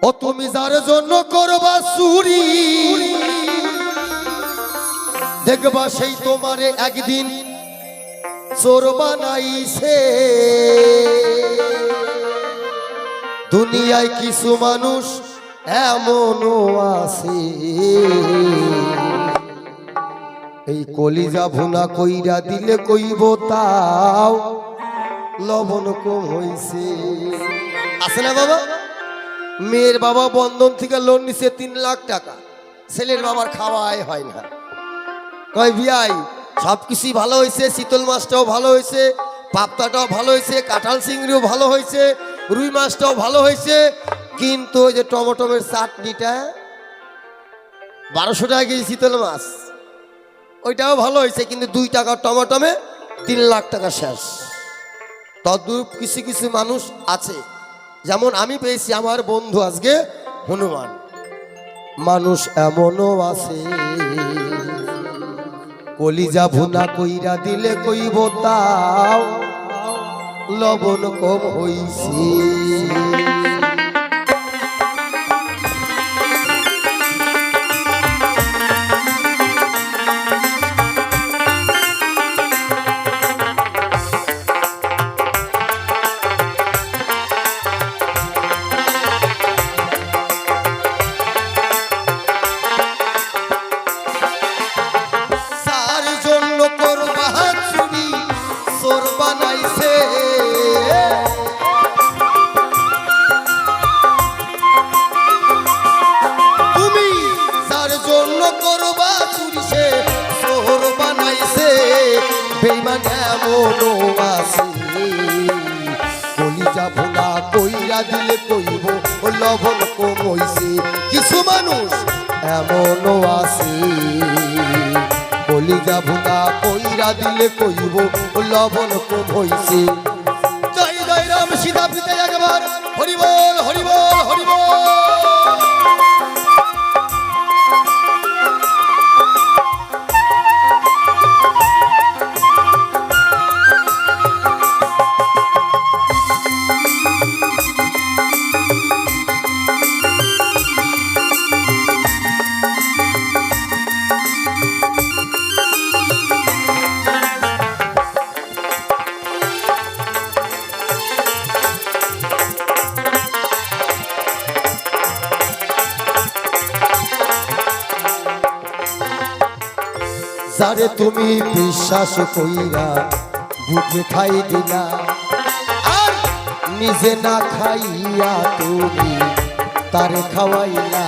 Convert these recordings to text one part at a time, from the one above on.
ও তুমি যার জন্য করবা চুরি, দেখবা সেই তোমারে একদিন চোর বানাইছে। দুনিয়ায় কিছু মানুষ এমনও আছে, এই কলিজা ভুনা কইরা দিলে কইব তাও লবণ কম হইছে। আছে না বাবা? মেয়ের বাবা বন্ধন থেকে লোন নিছে 3 লাখ টাকা, ছেলের বাবার খাওয়াই হয় না। কয় বিয়াই সবকিছুই ভালো হয়েছে, শীতল মাছটাও ভালো হয়েছে, পাবদাটাও ভালো হয়েছে, কাঁঠাল চিংড়িও ভালো হয়েছে, রুই মাছটাও ভালো হয়েছে, কিন্তু ওই যে টমেটোমের চাটনিটা 1200 টাকা কেজি শীতল মাছ, ওইটাও ভালো হয়েছে, কিন্তু 2 টাকা টমেটোমে 3 লাখ টাকা শেষ। তদ্রূপ কিছু কিছু মানুষ আছে, যেমন আমি পেয়েছি আমার বন্ধু আজকে হনুমান। মানুষ এমনও আছে, কলিজা ভুনা কইরা দিলে কইব তাও লবণ কম হইছে। বেঈমান এমনও আছে, কলিজা ভুনা কইরা দিলে কইব ও লবণ কম হইছে। কিছু মানুষ এমনও আছে, কলিজা ভুনা কইরা দিলে কইব ও লবণ কম হইছে। জয় জয় রাম সীতা পিতা একবার হরি বল হরি বল হরি বল। যারে তুমি বিশ্বাস কইরা বুকে খাই দিলা, আর নিজে না খাইয়া তুমি তারে খাওয়াইলা।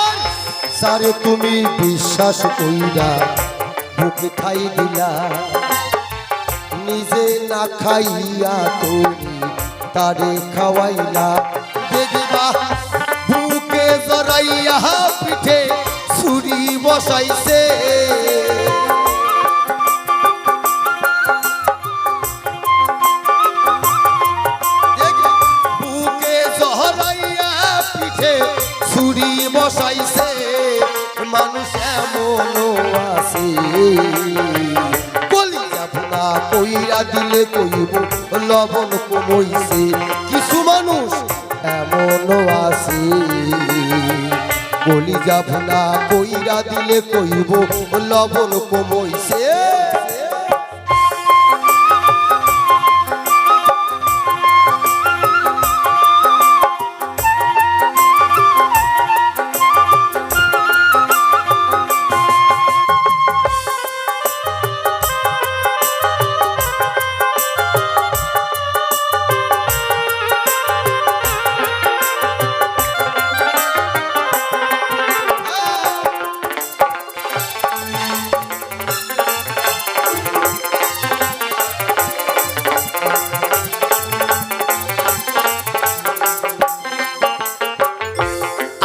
আর যারে তুমি বিশ্বাস কইরা বুকে খাই দিলা, নিজে না খাইয়া তুমি তারে খাওয়াইলা। দেখবা বুকে জড়াইয়া পিঠে ছুরি বসাইছে, বুকে জড়াইয়া পিঠে ছুরি বসাইছে। মানুষ এমনও আছে, কলিজা ভুনা কইরা দিলে কইব লবণ কম হইছে। কিছু মানুষ এমনও আছে, কলিজা ভুনা কইরা দিলে কইব লবণ কম হইছে।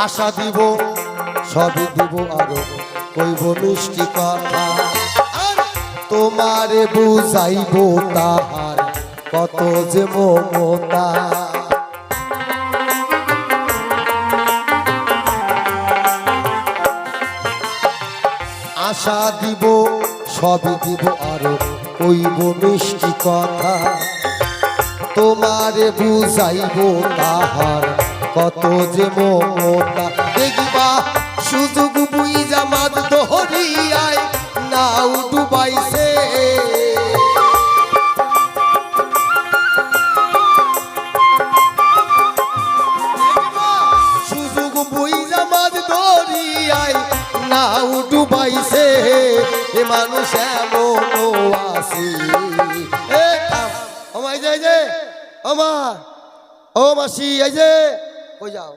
আশা দিব সবই দিব আরো কইব মিষ্টি কথা, আর তোমারে বুঝাইব তাহার কত যে মমতা। আশা দিব সবই দিব আরো কইব মিষ্টি কথা, তোমারে বুঝাইব তাহার কত যে মমতা। দেখিবা সুযোগ বুইজা মাছ ধরিয়ায় নাও ডুবাইছে, সুযোগ বুইজা মাছ ধরিয়ায় নাও ডুবাইছে। এ মানুষ এমনও আছে। এই যে ওমা, ও মাসি, এই যে কই যাও?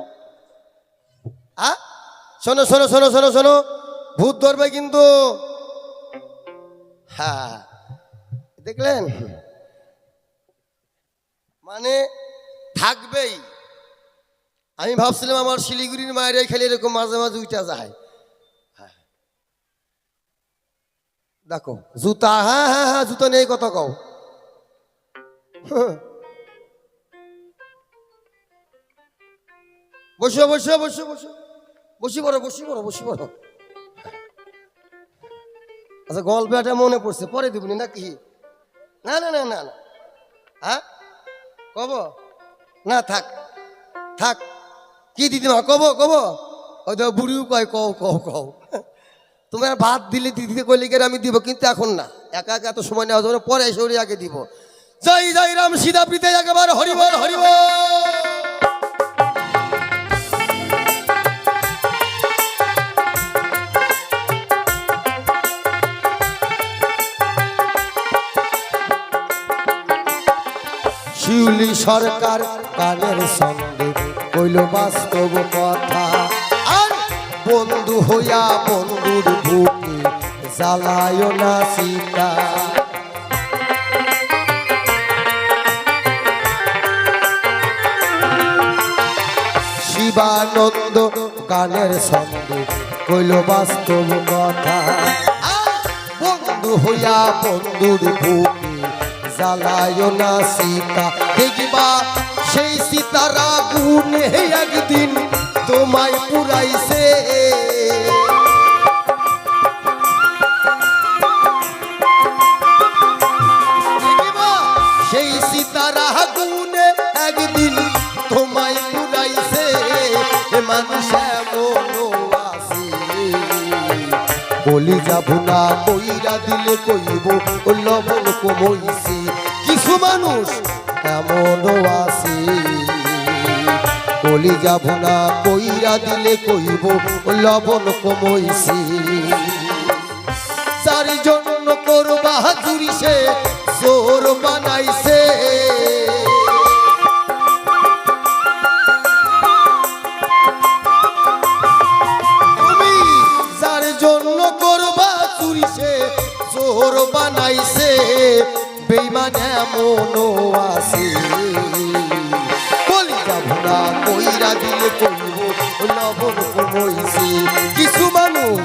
শোনো শোনো শোনো শোনো শোনো, ভূত ধরবে কিন্তু। হ্যাঁ দেখলেন, মানে থাকবেই। আমি ভাবছিলাম আমার শিলিগুড়ির মায়ের খেলে এরকম মাঝে মাঝে উঠা যায়। দেখো জুতা, হ্যাঁ হ্যাঁ হ্যাঁ জুতা নেই কথা কও। বসো বসো বসো বসো, বসি পড়ো বসি পড়ো বসি পড়ো। আচ্ছা গল্পটা মনে পড়ছে, পরে দিবনি নাকি? না না না না না, হ্যাঁ কব না, থাক থাক। কি দিদিমা কব কব? ওই তো বুড়িও কয় কও কও কও। তোমার ভাত দিলে দিদিকে কইলে গেলে আমি দিব, কিন্তু এখন না, একা একা এত সময় নেওয়া যাবে না, পরে এসে আগে দিব। জয় জয় রাম সীতা প্রীতে একেবারে হরিবল হরিবল। শিউলি সরকার কানের সঙ্গে কইল বাস্তব কথা, আর বন্ধু হইয়া বন্ধুর বুকে জ্বালায় না সীতা। শিবানন্দ গানের সঙ্গে কইল বাস্তব কথা, আর বন্ধু হইয়া বন্ধুর বুকে জ্বালায় না সীতা। দেখিবা সেই সীতার আগুনে একদিন তোমায় পুরাইছে। দেখিবা সেই সীতার আগুনে একদিন তোমায় পুরাইছে। মানুষ এমনও আছে, বলি যাব না কইরা দিলে কইব লবণ কমইছে। কিছু মানুষ এমনও আছে, বলি যাব না কইরা দিলে কইব লবণ কমইছে। যার জন্য করবা জুরি সে জোর বানাইছে। তুমি যার জন্য করবা চুরি সে জোর বানাইছে। বেঈমান এমনও আছে, বলি যাব না কইরা দিলে কইব লবণ কমইছে। কিছু মানুষ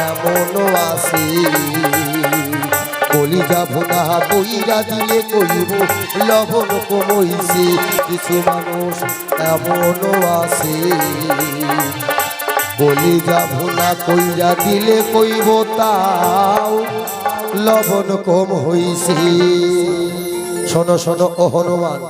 এমনও আছে, বলি যাব না কইরা দিলে কইব লবণ কমইছে। কিছু মানুষ এমনও আছে, বলি যাব না কইরা দিলে কইব তাও লবণ কম হইছে। শোনো শোনো ও হনুমান,